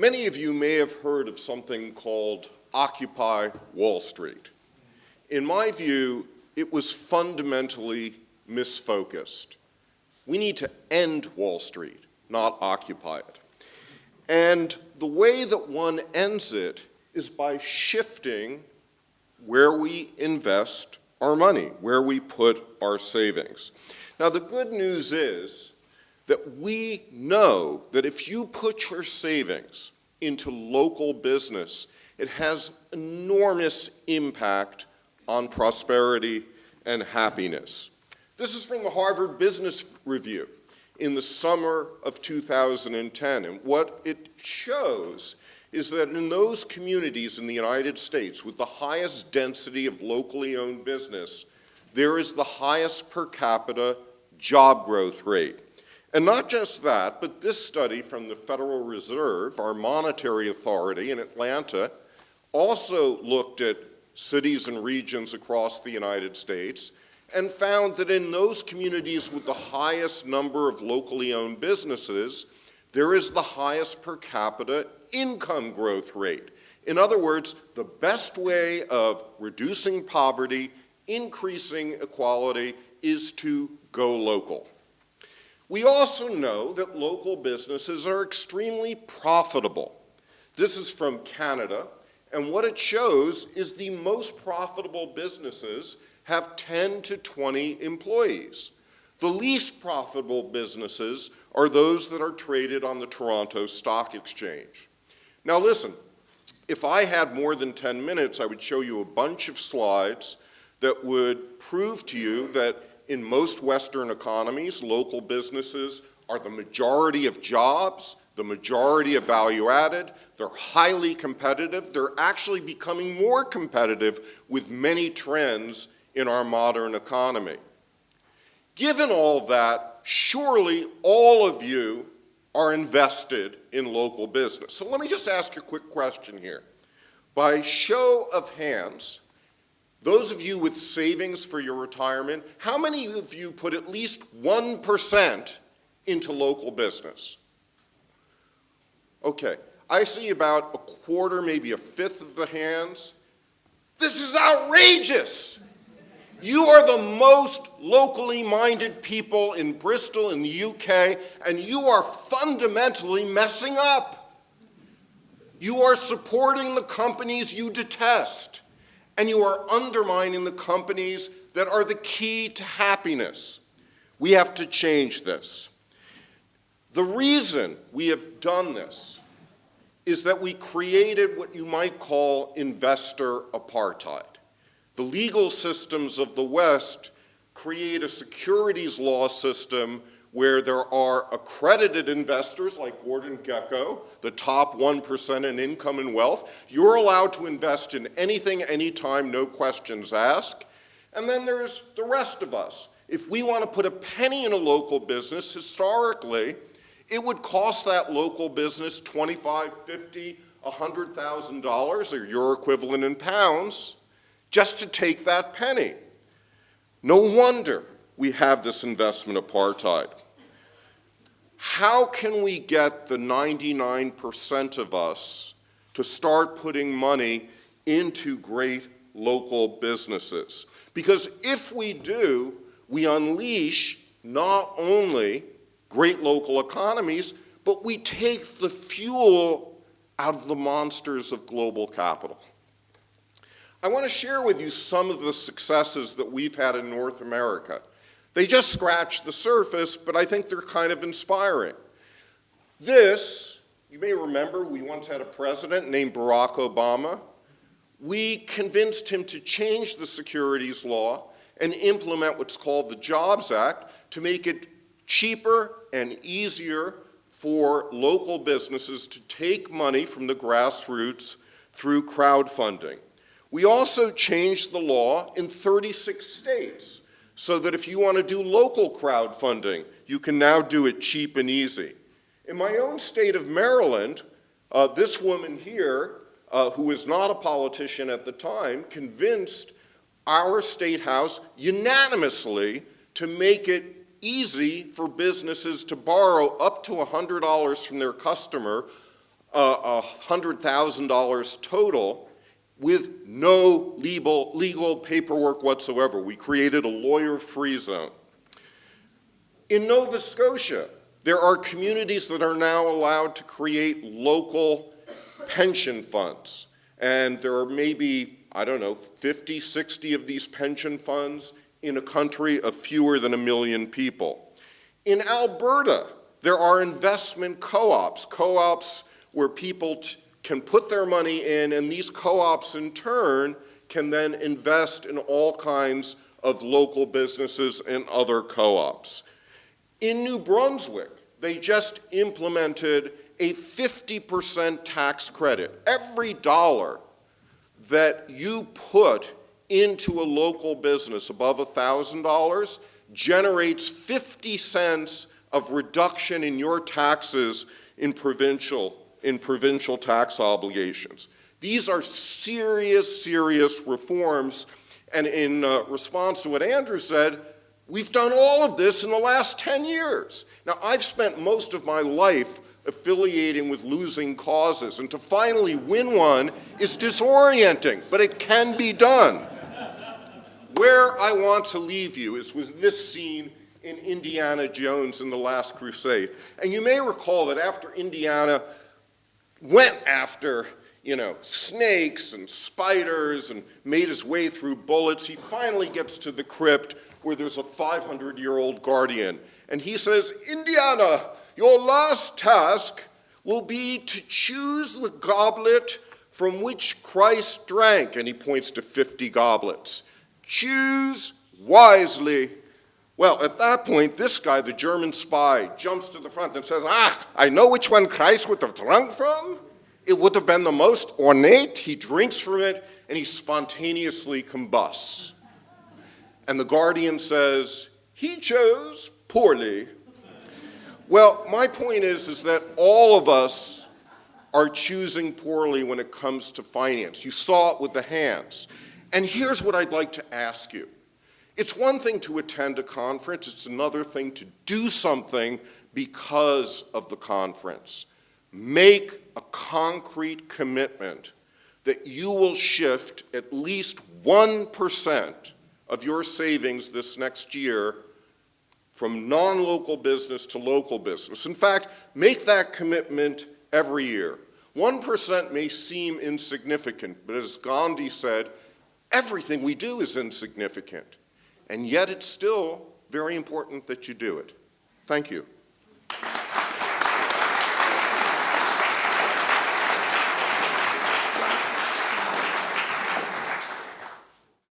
Many of you may have heard of something called Occupy Wall Street. In my view, it was fundamentally misfocused. We need to end Wall Street, not occupy it. And the way that one ends it is by shifting where we invest our money, where we put our savings. Now, the good news is that we know that if you put your savings into local business, it has enormous impact on prosperity and happiness. This is from the Harvard Business Review in the summer of 2010, and what it shows is that in those communities in the United States with the highest density of locally owned business, there is the highest per capita job growth rate. And not just that, but this study from the Federal Reserve, our monetary authority in Atlanta, also looked at cities and regions across the United States and found that in those communities with the highest number of locally owned businesses, there is the highest per capita income growth rate. In other words, the best way of reducing poverty, increasing equality, is to go local. We also know that local businesses are extremely profitable. This is from Canada, and what it shows is the most profitable businesses have 10 to 20 employees. The least profitable businesses are those that are traded on the Toronto Stock Exchange. Now listen, if I had more than 10 minutes, I would show you a bunch of slides that would prove to you that in most Western economies, local businesses are the majority of jobs, the majority of value added, they're highly competitive, they're actually becoming more competitive with many trends in our modern economy. Given all that, surely all of you are invested in local business. So let me just ask you a quick question here. By show of hands, those of you with savings for your retirement, how many of you put at least 1% into local business? Okay, I see about a quarter, maybe a fifth of the hands. This is outrageous. You are the most locally minded people in Bristol in the UK, and you are fundamentally messing up. You are supporting the companies you detest, and you are undermining the companies that are the key to happiness. We have to change this. The reason we have done this is that we created what you might call investor apartheid. The legal systems of the West create a securities law system where there are accredited investors like Gordon Gekko, the top 1% in income and wealth. You're allowed to invest in anything, anytime, no questions asked. And then there's the rest of us. If we want to put a penny in a local business, historically, it would cost that local business $25,000, $50,000, $100,000, or your equivalent in pounds, just to take that penny. No wonder we have this investment apartheid. How can we get the 99% of us to start putting money into great local businesses? Because if we do, we unleash not only great local economies, but we take the fuel out of the monsters of global capital. I want to share with you some of the successes that we've had in North America. They just scratch the surface, but I think they're kind of inspiring. This, you may remember, we once had a president named Barack Obama. We convinced him to change the securities law and implement what's called the Jobs Act to make it cheaper and easier for local businesses to take money from the grassroots through crowdfunding. We also changed the law in 36 states so that if you want to do local crowdfunding, you can now do it cheap and easy. In my own state of Maryland, this woman here, who was not a politician at the time, convinced our state house unanimously to make it easy for businesses to borrow up to $100 from their customer $100,000 total with no legal paperwork whatsoever. We created a lawyer-free zone. In Nova Scotia, there are communities that are now allowed to create local pension funds. And there are maybe, 50, 60 of these pension funds in a country of fewer than 1 million people. In Alberta, there are investment co-ops where people can put their money in, and these co-ops in turn can then invest in all kinds of local businesses and other co-ops. In New Brunswick, they just implemented a 50% tax credit. Every dollar that you put into a local business above $1,000 generates 50 cents of reduction in your taxes in provincial tax obligations. These are serious, serious reforms, and in response to what Andrew said, we've done all of this in the last 10 years. Now, I've spent most of my life affiliating with losing causes, and to finally win one is disorienting, but it can be done. Where I want to leave you is with this scene in Indiana Jones and the Last Crusade. And you may recall that after Indiana went after, snakes and spiders and made his way through bullets, he finally gets to the crypt where there's a 500-year-old guardian. And he says, Indiana, your last task will be to choose the goblet from which Christ drank. And he points to 50 goblets. Choose wisely. Well, at that point, this guy, the German spy, jumps to the front and says, I know which one Christ would have drunk from. It would have been the most ornate. He drinks from it, and he spontaneously combusts. And the guardian says, he chose poorly. Well, my point is that all of us are choosing poorly when it comes to finance. You saw it with the hands. And here's what I'd like to ask you. It's one thing to attend a conference, it's another thing to do something because of the conference. Make a concrete commitment that you will shift at least 1% of your savings this next year from non-local business to local business. In fact, make that commitment every year. 1% may seem insignificant, but as Gandhi said, everything we do is insignificant. And yet it's still very important that you do it. Thank you.